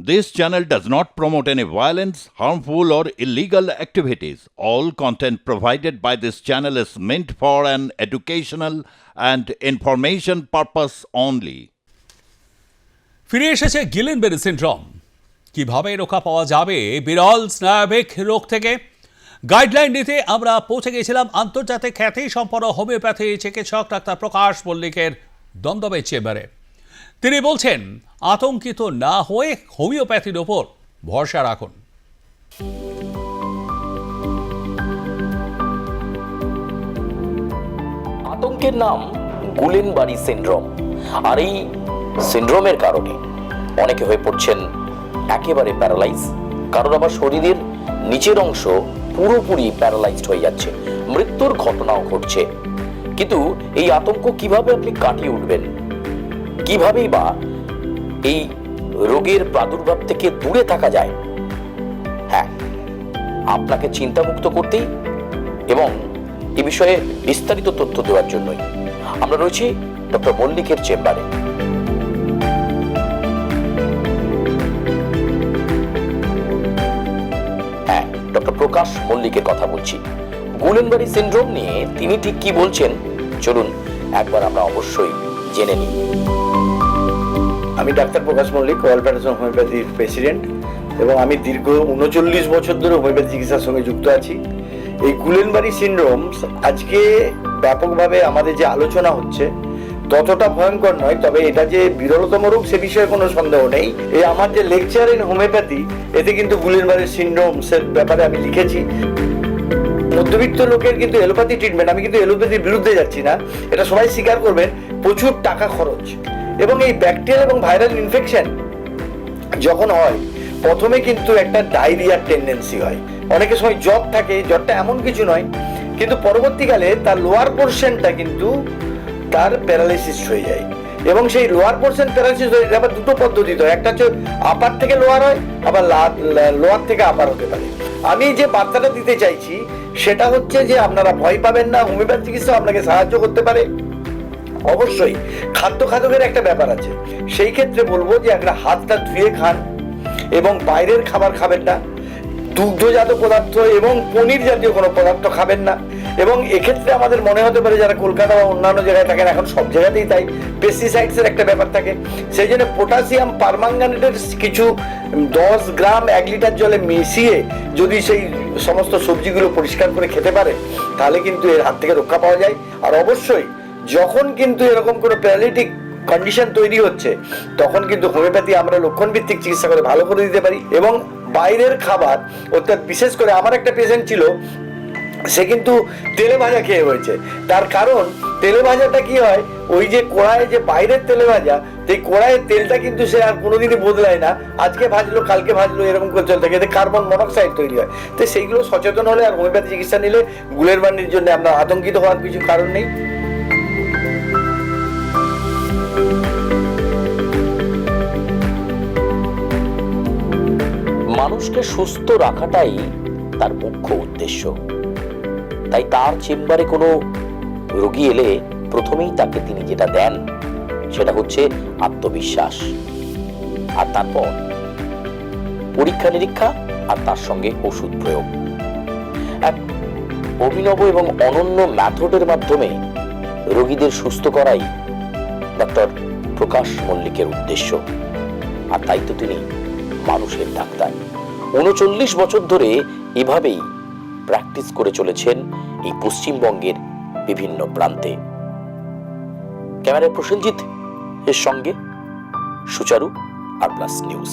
This channel does not promote any violence, harmful, or illegal activities. All content provided by this channel is meant for an educational and information purpose only. ফিরে এসেছে গিলেনবেরি syndrome. কিভাবে রক্ষা পাওয়া যাবে বিরল স্নায়বিক রোগ থেকে? গাইডলাইন নিতে আমরা পৌঁছে গিয়েছিলাম আন্তর্জাতিক খ্যাতি সম্পন্ন হোমিওপ্যাথি চিকিৎসক ডাক্তার প্রকাশ মল্লিকের দমদমের চেম্বারে। তিনি বলছেন, আতঙ্কিত না হয়ে হোমিওপ্যাথির ওপর ভরসা রাখুন। আতঙ্কের নাম গুলেনবারি সিনড্রোম। আর এই সিনড্রোমের কারণে অনেকে হয়ে পড়ছেন একেবারে প্যারালাইজ, কারণ আবার শরীরের নিচের অংশ পুরোপুরি প্যারালাইজড হয়ে যাচ্ছে, মৃত্যুর ঘটনাও ঘটছে। কিন্তু এই আতঙ্ক কিভাবে আপনি কাটিয়ে উঠবেন, কিভাবেই বা এই রোগের প্রাদুর্ভাব থেকে দূরে থাকা যায়? হ্যাঁ, আপনাকে চিন্তামুক্ত করতেই এবং এ বিষয়ে বিস্তারিত তথ্য দেওয়ার জন্যই আমরা রয়েছি ডক্টর মল্লিকের চেম্বারে। হ্যাঁ, ডক্টর প্রকাশ মল্লিকের কথা বলছি। গুলেনবারি সিনড্রোম নিয়ে তিনি ঠিক কি বলছেন, চলুন একবার আমরা অবশ্যই জেনে নিই। আমি ডাক্তার প্রকাশ মল্লিক, অল প্যারাসন হোমিওপ্যাথির প্রেসিডেন্ট, এবং আমি দীর্ঘ 39 বছর ধরে হোমিওপ্যাথি চিকিৎসার সঙ্গে যুক্ত আছি। এই গুলেনবারি সিনড্রোম আজকে ব্যাপকভাবে আমাদের যে আলোচনা হচ্ছে ততটা ভয়ঙ্কর নয়, তবে এটা যে বিরলতম রোগ সে বিষয়ে কোনো সন্দেহ নেই। এই আমার যে লেকচার ইন হোমিওপ্যাথি, এতে কিন্তু গুলেনবারি সিনড্রোমসের ব্যাপারে আমি লিখেছি। মধ্যবিত্ত লোকের কিন্তু এলোপ্যাথি ট্রিটমেন্ট, আমি কিন্তু এলোপ্যাথির বিরুদ্ধে যাচ্ছি না, এটা সবাই স্বীকার করবেন, প্রচুর টাকা খরচ। এবং এই ব্যাকটেরিয়াল এবং ভাইরাল ইনফেকশন যখন হয়, প্রথমে কিন্তু একটা ডায়রিয়ার টেন্ডেন্সি হয়, অনেকের সময় জ্বর থাকে, জ্বরটা এমন কিছু নয়, কিন্তু পরবর্তীকালে তার লোয়ার পোর্শনটা কিন্তু তার প্যারালাইসিস হয়ে যায়। এবং সেই লোয়ার পোর্শন প্যারালাইসিস হয়ে আবার দুটো পদ্ধতিতে হয়, একটা হচ্ছে আপার থেকে লোয়ার হয়, আবার লোয়ার থেকে আপার হতে পারে। আমি যে বার্তাটা দিতে চাইছি সেটা হচ্ছে যে আপনারা ভয় পাবেন না, হোমিওপ্যাথি চিকিৎসা আপনাকে সাহায্য করতে পারে। অবশ্যই খাদ্য খাদকের একটা ব্যাপার আছে, সেই ক্ষেত্রে বলবো যে একটা হাতটা ধুয়ে খান এবং বাইরের খাবার খাবেন না, দুগ্ধজাত পদার্থ এবং পনির জাতীয় কোনো পদার্থ খাবেন না। এবং এক্ষেত্রে আমাদের মনে হতে পারে যারা কলকাতা বা অন্যান্য জায়গায় থাকেন, এখন সব জায়গাতেই তাই, পেস্টিসাইডসের একটা ব্যাপার থাকে, সেই জন্য পটাশিয়াম পারম্যাঙ্গানেটের কিছু 10 গ্রাম 1 লিটার জলে মিশিয়ে যদি সেই সমস্ত সবজিগুলো পরিষ্কার করে খেতে পারে, তাহলে কিন্তু এর হাত থেকে রক্ষা পাওয়া যায়। আর অবশ্যই যখন কিন্তু এরকম কোনো প্যারালিটিক কন্ডিশন তৈরি হচ্ছে, তখন কিন্তু হোমিওপ্যাথি আমরা লক্ষণ ভিত্তিক চিকিৎসা করে ভালো করে দিতে পারি। এবং বাইরের খাবার, অর্থাৎ বিশেষ করে আমার একটা পেশেন্ট ছিল, সে কিন্তু তেলে ভাজা খেয়ে হয়েছে। তার কারণ তেলে ভাজাটা কি হয়, ওই যে কড়াইয়ে যে বাইরের তেলে ভাজা, সেই কড়াইয়ের তেলটা কিন্তু সে আর কোনোদিনই বদলায় না, আজকে ভাজলো কালকে ভাজলো এরকম করে চলতে থাকে, এতে কার্বন মনোক্সাইড তৈরি হয়। তো সেইগুলো সচেতন হলে আর হোমিওপ্যাথি চিকিৎসা নিলে গুলেনবারির জন্য আমরা আতঙ্কিত হওয়ার কিছু কারণ নেই। মানুষকে সুস্থ রাখাটাই তার মুখ্য উদ্দেশ্য। তাই তার চেম্বারে কোনো রোগী এলে প্রথমেই তাকে তিনি যেটা দেন সেটা হচ্ছে আত্মবিশ্বাস, আর তারপর পরীক্ষা নিরীক্ষা, আর তার সঙ্গে ওষুধ প্রয়োগ। এক অভিনব এবং অনন্য মেথডের মাধ্যমে রোগীদের সুস্থ করাই ডক্টর প্রকাশ মল্লিকের উদ্দেশ্য। আর তাই তো তিনি মানুষের ডাক্তার। 39 বছর ধরে এভাবেই প্র্যাকটিস করে চলেছেন এই পশ্চিমবঙ্গের বিভিন্ন প্রান্তে। ক্যামেরায় প্রসেনজিৎ এর সঙ্গে সুচারু, আর প্লাস নিউজ।